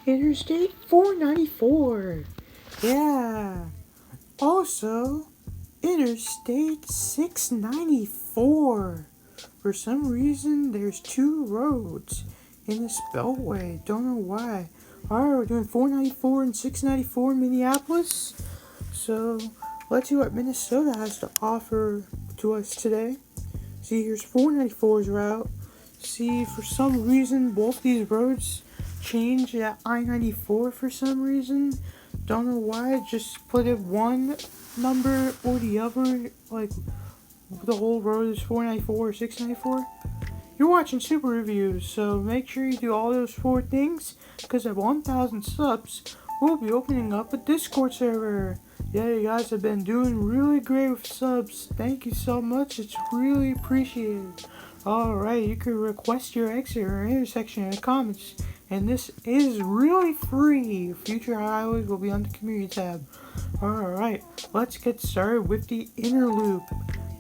Interstate 494. Yeah. Also, Interstate 694. For some reason, there's two roads in this beltway. Don't know why. Alright, we're doing 494 and 694 in Minneapolis. So, let's see what Minnesota has to offer to us today. See, here's 494's route. See, for some reason, both these roads changed at I-94 for some reason. Don't know why, just put it one number or the other, like the whole road is 494 or 694. You're watching Super Reviews, so make sure you do all those four things, because at 1,000 subs, we'll be opening up a Discord server. Yeah, you guys have been doing really great with subs. Thank you so much, it's really appreciated. Alright, you can request your exit or intersection in the comments. And this is really free. Future highways will be on the community tab. Alright, let's get started with the inner loop.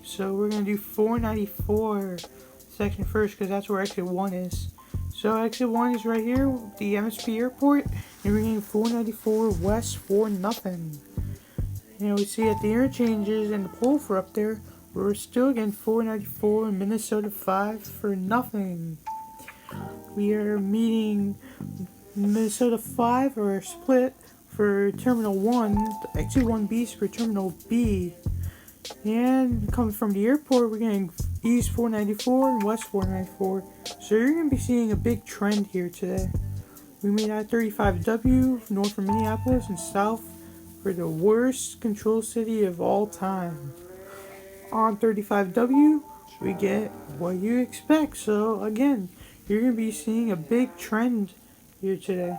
So we're going to do 494 section first because that's where exit 1 is. So exit 1 is right here, the MSP airport. And we're getting 494 west for nothing. And we see at the interchanges and the pole for up there, we're still getting 494 in Minnesota 5 for nothing. We are meeting Minnesota 5 or split for Terminal 1, exit 1B is for Terminal B. And coming from the airport, we're getting East 494 and West 494. So you're going to be seeing a big trend here today. We made I-35W north from Minneapolis and south for the worst control city of all time. On 35W, we get what you expect. So again, you're going to be seeing a big trend here today.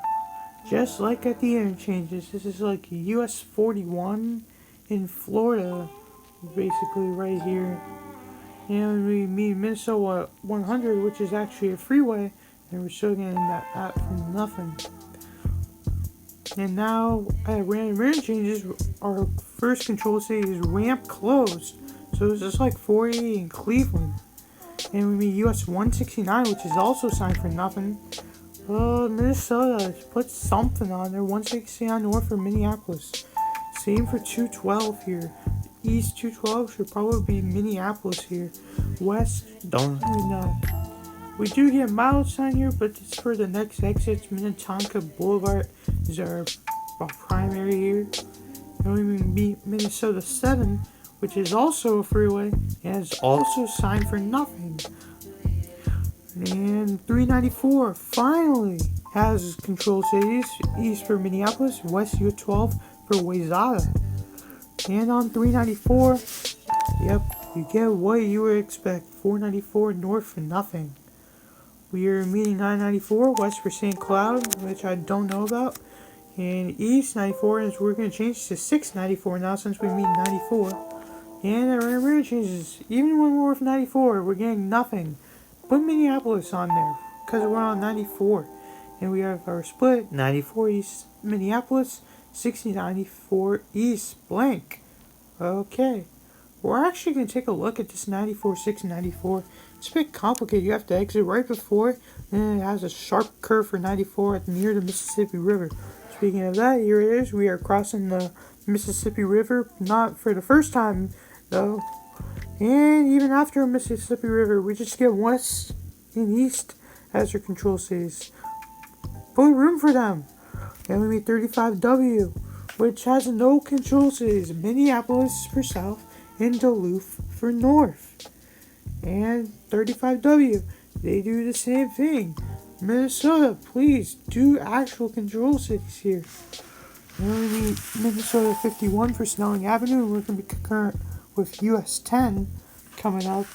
Just like at the interchanges. This is like US 41 in Florida, basically right here. And we meet Minnesota 100, which is actually a freeway, and we're still getting that from nothing. And now at random interchanges, our first control city is ramp closed. So it's just like 480 in Cleveland. And we meet US 169, which is also signed for nothing. Minnesota put something on there. 169 north for Minneapolis. Same for 212 here. East 212 should probably be Minneapolis here. West, don't really know. We do get mileage sign here, but it's for the next exits. Minnetonka Boulevard is our primary here. And we meet Minnesota 7, which is also a freeway, and is also signed for nothing. And 394 finally has control cities, east for Minneapolis, west U12 for Wayzata. And on 394, yep, you get what you would expect, 494 north for nothing. We are meeting 994 west for St. Cloud, which I don't know about. And east 94 is we're going to change to 694 now since we meet 94. And our random changes, even when we're with 94, we're getting nothing. Put Minneapolis on there, because we're on 94. And we have our split, 94 East Minneapolis, 6094 East blank. Okay. We're actually going to take a look at this 94, 694. It's a bit complicated. You have to exit right before, and it has a sharp curve for 94 near the Mississippi River. Speaking of that, here it is. We are crossing the Mississippi River, not for the first time, though. And even after Mississippi River, we just get west and east as our control cities. Put room for them. And we meet 35W, which has no control cities. Minneapolis for south and Duluth for north. And 35W, they do the same thing. Minnesota, please do actual control cities here. And we meet Minnesota 51 for Snelling Avenue. We're going to be concurrent with US 10 coming up.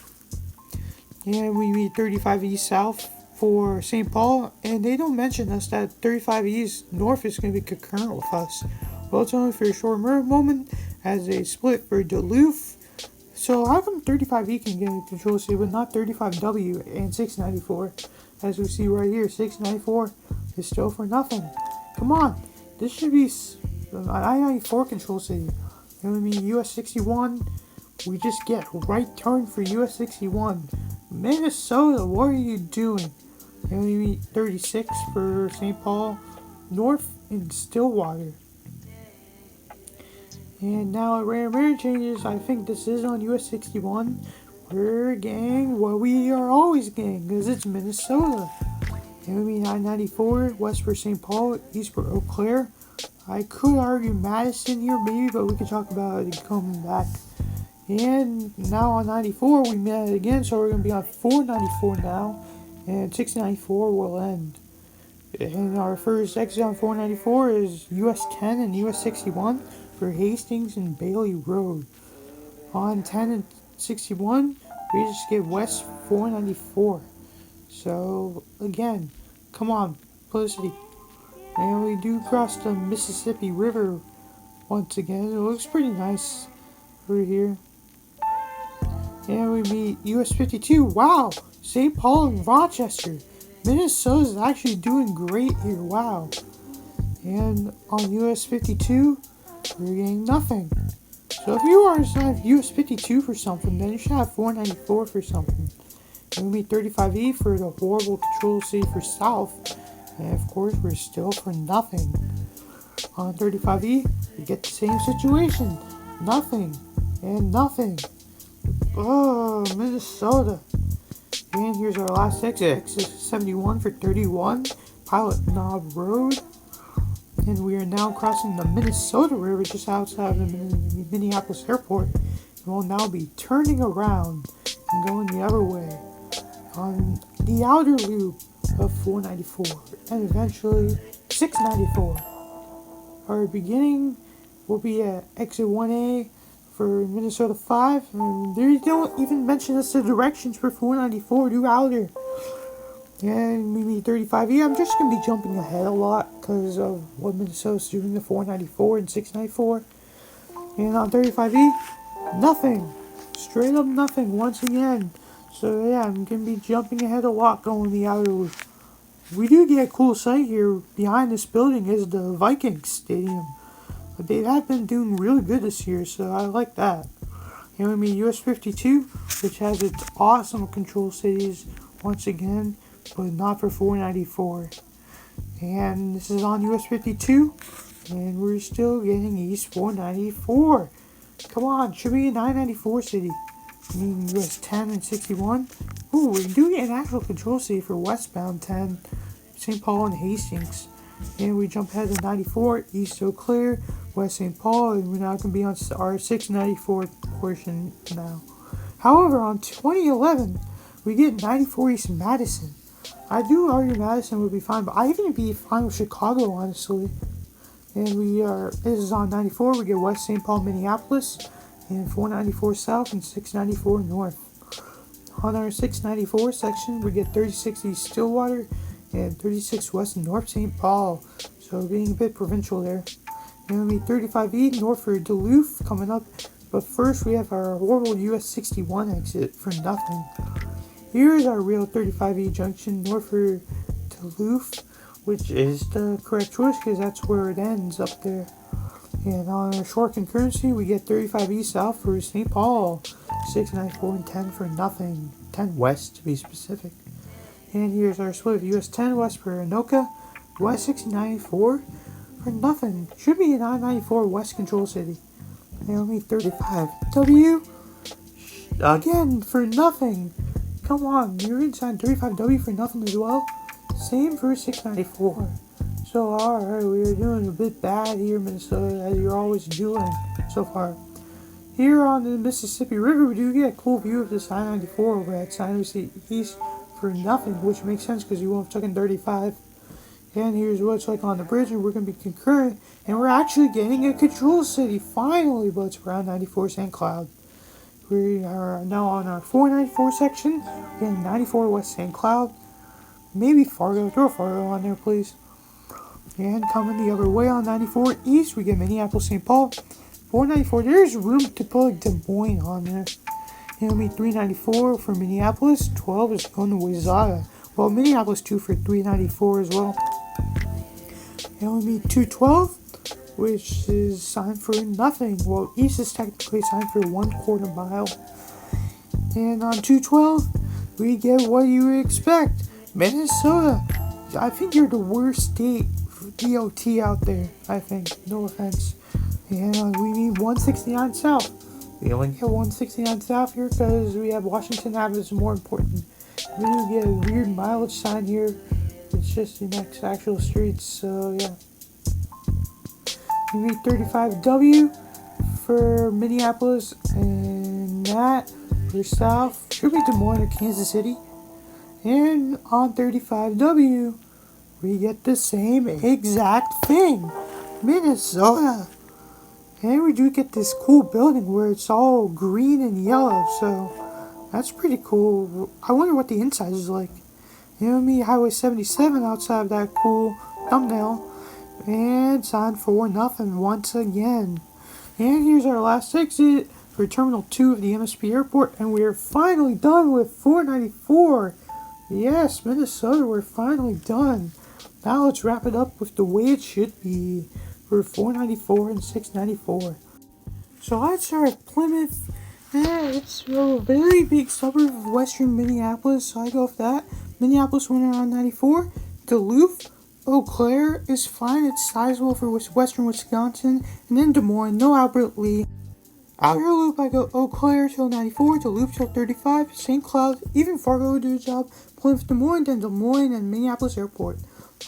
And we meet 35 East South for St. Paul, and they don't mention us that 35 East North is going to be concurrent with us. Well, it's only for a short moment as they split for Duluth. So how come 35E can get a control city but not 35W and 694? As we see right here, 694 is still for nothing. Come on, this should be an I-94 control city. And we mean US 61. We just get right turn for US 61. Minnesota, what are you doing? And we meet 36 for St. Paul. north in Stillwater. And now at rare changes, I think this is on US 61. We're getting what we are always getting, because it's Minnesota. And we mean I-94, west for St. Paul, east for Eau Claire. I could argue Madison here maybe, but we could talk about it coming back. And now on 94, we met it again, so we're going to be on 494 now. And 694 will end. And our first exit on 494 is US 10 and US 61 for Hastings and Bailey Road. On 10 and 61, we just get west 494. So, again, come on, publicity. And we do cross the Mississippi River once again. It looks pretty nice over here. And we meet US 52. Wow! St. Paul and Rochester. Minnesota's actually doing great here. Wow. And on US 52, we're getting nothing. So if you are assigned US 52 for something, then you should have 494 for something. And we meet 35E for the horrible control city for South. And of course, we're still for nothing. On 35E, we get the same situation. Nothing. And nothing. Oh, Minnesota. And here's our last exit. Exit 71 for 31. Pilot Knob Road. And we are now crossing the Minnesota River just outside of the Minneapolis airport. And we'll now be turning around and going the other way on the outer loop of 494 and eventually 694. Our beginning will be at exit 1A for Minnesota 5. And they don't even mention us the directions for 494 due outer. And we meet 35E. I'm just going to be jumping ahead a lot because of what Minnesota's doing to 494 and 694. And on 35E, nothing. Straight up nothing once again. So yeah, I'm going to be jumping ahead a lot going the outer loop. We do get a cool sight here. Behind this building is the Vikings Stadium. But they have been doing really good this year, so I like that. And we meet US 52, which has its awesome control cities once again, but not for 494. And this is on US 52, and we're still getting East 494. Come on, should be a 994 city. I mean US 10 and 61. Ooh, we're doing an actual control city for westbound 10, St. Paul and Hastings. And we jump ahead to 94, East Eau Claire, West St. Paul, and we're now going to be on our 694 portion now. However, on 2011, we get 94 East Madison. I do argue Madison would be fine, but I even be fine with Chicago, honestly. And this is on 94, we get West St. Paul, Minneapolis, and 494 South and 694 North. On our 694 section, we get 36 East Stillwater and 36 West and North St. Paul, so being a bit provincial there. And we meet 35E north for Duluth coming up, but first we have our horrible US 61 exit for nothing. Here is our real 35E junction north for Duluth, which is the correct choice because that's where it ends up there. And on our short concurrency, we get 35E south for St. Paul, 694 and 10 for nothing, 10 west to be specific. And here's our split of US 10 west for Anoka, West 694 for nothing. Should be a 994 west control city. And only 35W again for nothing. Come on, you're inside 35W for nothing as well. Same for 694. So alright, we are doing a bit bad here, Minnesota, as you're always doing so far. Here on the Mississippi River, we do get a cool view of this I-94 over at San Jose East for nothing, which makes sense because you won't have taken 35. And here's what it's like on the bridge, and we're going to be concurrent, and we're actually getting a control city, finally, but it's around 94 St. Cloud. We are now on our 494 section, getting 94 West St. Cloud, maybe Fargo, throw Fargo on there, please. And coming the other way on 94 East, we get Minneapolis St. Paul, 494, there's room to put Des Moines on there. And we meet 394 for Minneapolis, 12 is going to Wayzata. Well, Minneapolis 2 for 394 as well. And we meet 212, which is signed for nothing. Well, East is technically signed for 1/4 mile. And on 212, we get what you would expect. Minnesota, I think you're the worst state DOT out there, I think. No offense. And we need 169 South. We only get 169 South here because we have Washington Avenue is more important. We do get a weird mileage sign here. It's just the next actual streets, so yeah. We need 35W for Minneapolis, and that for South should be Des Moines or Kansas City. And on 35W, we get the same exact thing, Minnesota. And we do get this cool building where it's all green and yellow, so that's pretty cool. I wonder what the inside is like. You know me, Highway 77 outside of that cool thumbnail. And it's on 4-0 once again. And here's our last exit for Terminal 2 of the MSP Airport, and we are finally done with 494. Yes, Minnesota, we're finally done. Now let's wrap it up with the way it should be for 494 and 694. So let's start with Plymouth. It's a very big suburb of western Minneapolis, so I go with that. Minneapolis went around 94. Duluth, Eau Claire is fine. It's sizable for western Wisconsin. And then Des Moines, no Albert Lee. Outer Loop, I go Eau Claire till 94, Duluth till 35, St. Cloud, even Fargo would do a job. Plymouth, Des Moines, then Des Moines and Minneapolis Airport.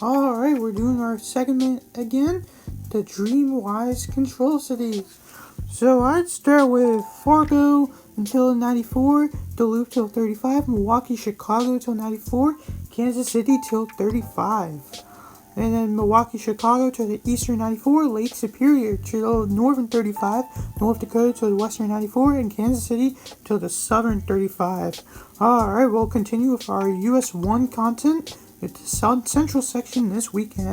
Alright, we're doing our segment again, the Dreamwise Control Cities. So I'd start with Fargo until 94, Duluth till 35, Milwaukee, Chicago till 94, Kansas City till 35. And then Milwaukee, Chicago to the eastern 94, Lake Superior to the northern 35, North Dakota to the western 94, and Kansas City to the southern 35. Alright, we'll continue with our US 1 content. It's the South Central section this weekend.